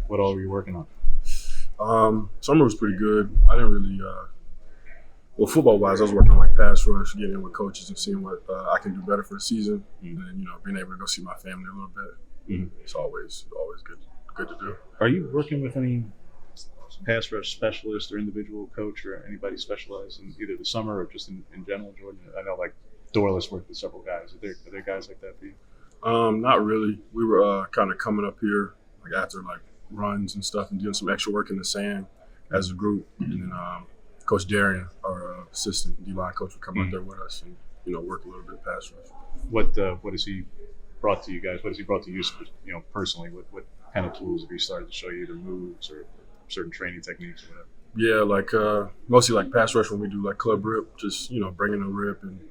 What all were you working on? Summer was pretty good. I didn't really, well, football-wise, I was working on like pass rush, getting in with coaches and seeing what I can do better for the season, and being able to go see my family a little bit. It's always good to do. Are you working with any pass rush specialist or individual coach or anybody specialized in either the summer or just in general, Jordan? I know like Dorless worked with several guys. Are there guys like that for you? Not really. We were kind of coming up here like after like runs and stuff and doing some extra work in the sand as a group, and then Coach Darian, our assistant D-line coach, would come out there with us and work a little bit of pass rush. What has he brought to you guys? What has he brought to you, personally? What kind of tools have he started to show you, either moves or certain training techniques or whatever? Yeah, like mostly like pass rush when we do like club rip, just bringing a rip and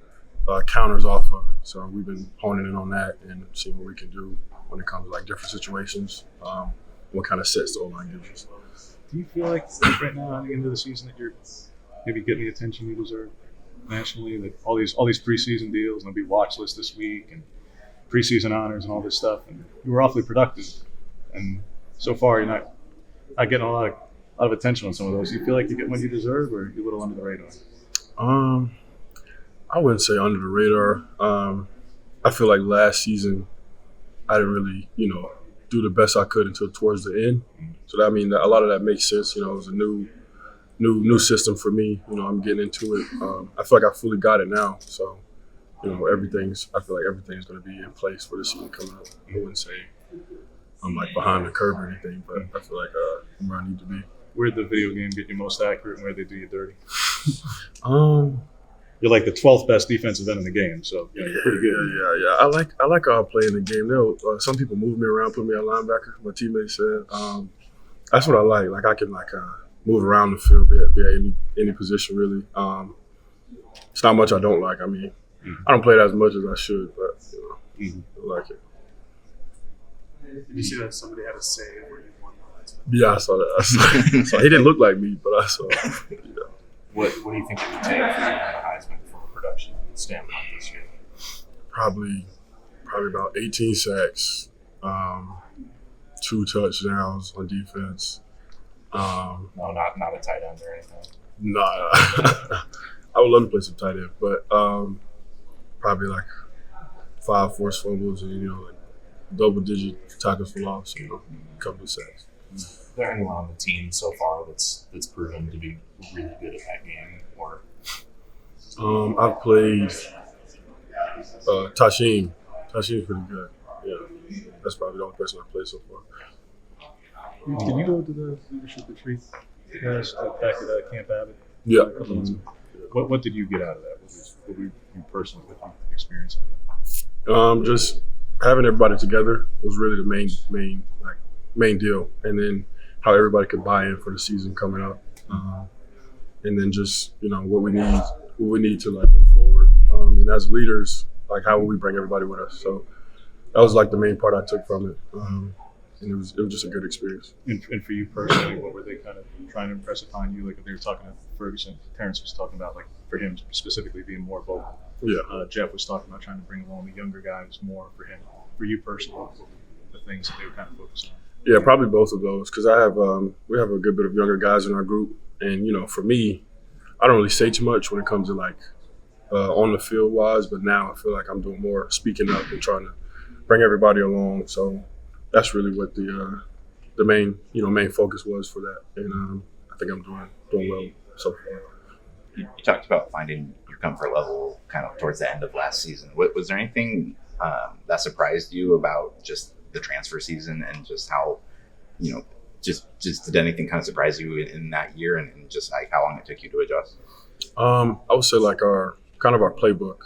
counters off of it. So we've been honing in on that and seeing what we can do when it comes to like different situations. What kind of sets the O-line gives us. Do you feel like right now, at the end of the season, that you're maybe getting the attention you deserve nationally? That all these preseason deals, and there'll be watch lists this week and preseason honors and all this stuff, and you were awfully productive. And so far, you're not getting a lot of attention on some of those. Do you feel like you're getting what you deserve, or you're a little under the radar? I wouldn't say under the radar. I feel like last season I didn't really, do the best I could until towards the end. So that, I mean, a lot of that makes sense. It was a new system for me. I'm getting into it. I feel like I fully got it now. So, I feel like everything's going to be in place for the season coming up. I wouldn't say I'm like behind the curve or anything, but I feel like I'm where I need to be. Where'd the video game get you most accurate, and where they do you dirty? You're like the 12th best defensive end in the game, so you're pretty good. Yeah. I like playing the game. Some people move me around, put me at linebacker. My teammates said that's what I like. Like I can move around the field, be at any position really. It's not much I don't like. I mean, I don't play it as much as I should, but I like it. Did you see that somebody had a save where you won the Heisman? Yeah, I saw that. So he didn't look like me, but I saw. Yeah. What do you think it would take for you to win the Heisman from a production standpoint this year? Probably about 18 sacks, 2 touchdowns on defense. No, not a tight end or anything. Nah, I would love to play some tight end, but probably like 5 forced fumbles and like double-digit tackles for loss, a couple of sacks. Is there anyone on the team so far that's proven to be really good at that game? Or I've played Tasheem. Tasheem's pretty good. Yeah, that's probably the only person I've played so far. Did you go to the leadership retreat, guys, back at Camp Abbott? Yeah. What did you get out of that? What were you personally, what did you experience out of that? Just having everybody together was really the main deal, and then how everybody could buy in for the season coming up, and then just what we need to move forward, and as leaders, how will we bring everybody with us? So that was the main part I took from it, and it was just a good experience. And for you personally, what were they kind of trying to impress upon you? Like if they were talking to Ferguson, Terrence was talking about for him specifically being more vocal. Yeah. Jeff was talking about trying to bring along the younger guys more for him. For you personally, what were the things that they were kind of focused on? Yeah, probably both of those, because we have a good bit of younger guys in our group, and for me, I don't really say too much when it comes to on the field wise, but now I feel like I'm doing more speaking up and trying to bring everybody along. So that's really what the main focus was for that, and I think I'm doing well so far. You talked about finding your comfort level kind of towards the end of last season. Was there anything that surprised you about just the transfer season and just how, just did anything kind of surprise you in that year and just how long it took you to adjust? I would say our playbook.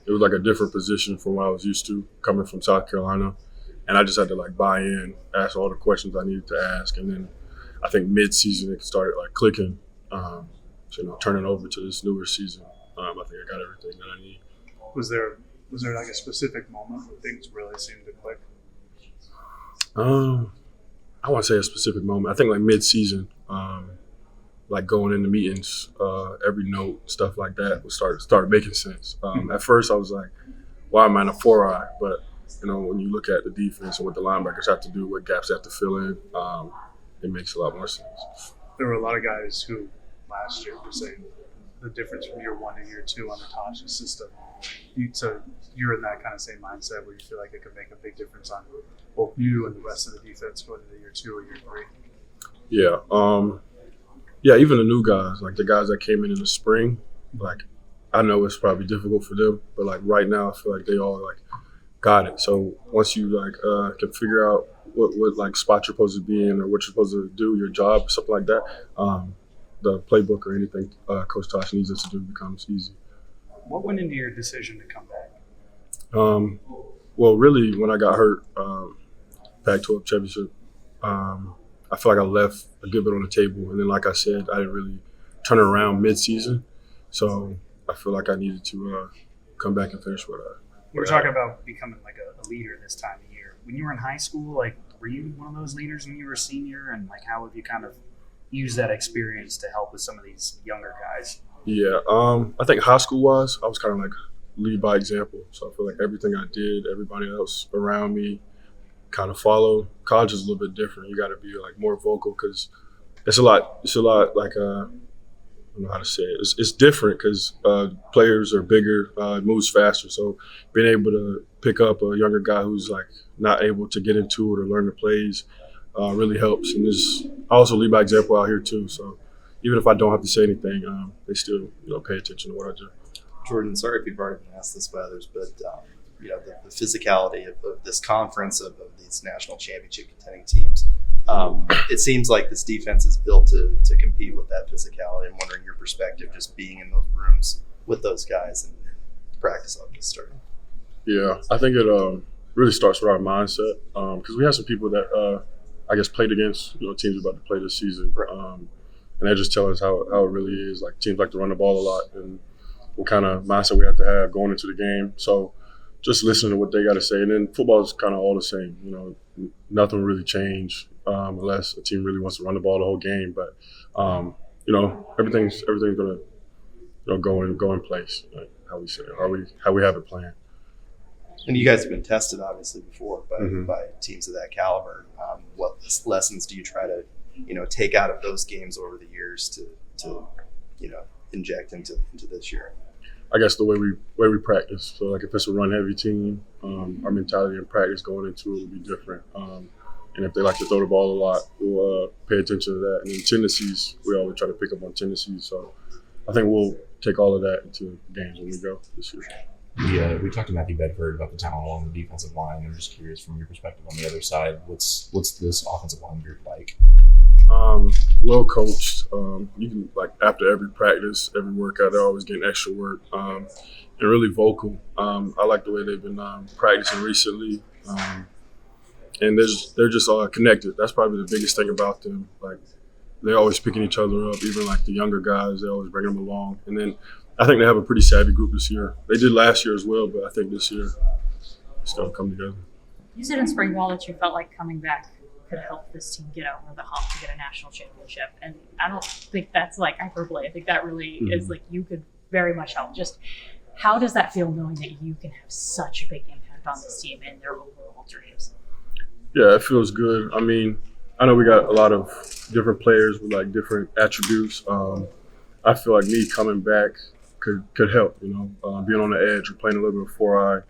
It was a different position from what I was used to coming from South Carolina, and I just had to buy in, ask all the questions I needed to ask, and then I think mid-season it started clicking. Turning over to this newer season, I think I got everything that I need. Was there a specific moment where things really seemed to click? I wouldn't say a specific moment. I think mid-season, going into meetings, every note, stuff like that would start making sense. At first I was like, why am I in a 4-eye? But when you look at the defense and what the linebackers have to do, what gaps they have to fill in, it makes a lot more sense. There were a lot of guys who last year were saying the difference from year 1 to year 2 under Tosh's system. So you're in that kind of same mindset where you feel like it could make a big difference on both you and the rest of the defense going into year 2 or year 3. Yeah. Even the new guys, like the guys that came in the spring, like I know it's probably difficult for them, but like right now I feel like they all like got it. So once you like can figure out what like spot you're supposed to be in or what you're supposed to do, your job, something like that, the playbook or anything Coach Tosh needs us to do becomes easy. What went into your decision to come back? Well, really, when I got hurt, Pac-12 championship, I feel like I left a good bit on the table. And then, like I said, I didn't really turn it around mid-season. So I feel like I needed to come back and finish what You were talking about becoming like a leader this time of year. When you were in high school, like, were you one of those leaders when you were a senior? And, like, how have you kind of used that experience to help with some of these younger guys? Yeah, I think high school-wise, I was kind of like lead by example. So I feel like everything I did, everybody else around me kind of followed. College is a little bit different. You got to be like more vocal because it's a lot like I don't know how to say it. It's different because players are bigger, it moves faster. So being able to pick up a younger guy who's like not able to get into it or learn the plays really helps. And I also lead by example out here too. So even if I don't have to say anything, they still pay attention to what I do. Jordan, sorry if you've already been asked this by others, but the physicality of this conference of these national championship contending teams. It seems like this defense is built to compete with that physicality. I'm wondering your perspective, just being in those rooms with those guys and practice on this starting. Yeah, I think it really starts with our mindset because we have some people that I guess played against teams about to play this season, and they just tell us how it really is. Like teams like to run the ball a lot and what kind of mindset we have to have going into the game. So just listening to what they got to say, and then football is kind of all the same. Nothing will really change unless a team really wants to run the ball the whole game. But everything's gonna go in place, like how we say it, how we have it planned. And you guys have been tested obviously before by teams of that caliber. What lessons do you try to take out of those games over the years to inject into this year? I guess the way we practice. So like if it's a run heavy team, our mentality in practice going into it will be different. And if they like to throw the ball a lot, we'll pay attention to that. And then tendencies, we always try to pick up on tendencies. So I think we'll take all of that into games when we go this year. We talked to Matthew Bedford about the talent along the defensive line. I'm just curious from your perspective on the other side, what's this offensive line group like? Well coached. You can after every practice, every workout, they're always getting extra work. And really vocal. I like the way they've been practicing recently. And they're just all connected. That's probably the biggest thing about them. Like they're always picking each other up. Even like the younger guys, they always bring them along. And then I think they have a pretty savvy group this year. They did last year as well, but I think this year it's going to come together. You said in spring ball that you felt like coming back could help this team get over the hump to get a national championship. And I don't think that's like hyperbole. I think that really is like you could very much help. Just how does that feel knowing that you can have such a big impact on this team and their overall dreams? Yeah, it feels good. I mean, I know we got a lot of different players with like different attributes. I feel like me coming back could help, being on the edge or playing a little bit of 4-eye.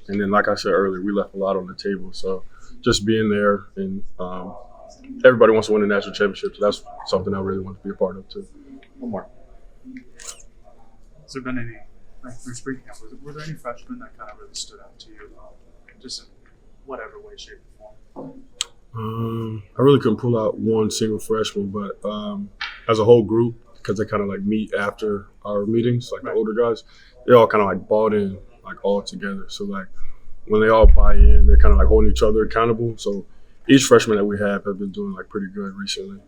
And then, like I said earlier, we left a lot on the table. So just being there and everybody wants to win the national championship. So that's something I really want to be a part of too. One more. Has there been any, like through spring camp, were there any freshmen that kind of really stood out to you, just in whatever way, shape, or form? I really couldn't pull out one single freshman, but as a whole group, because they kind of like meet after our meetings, like the older guys, they all kind of like bought in, like all together. So like when they all buy in, they're kind of like holding each other accountable. So each freshman that we have been doing like pretty good recently.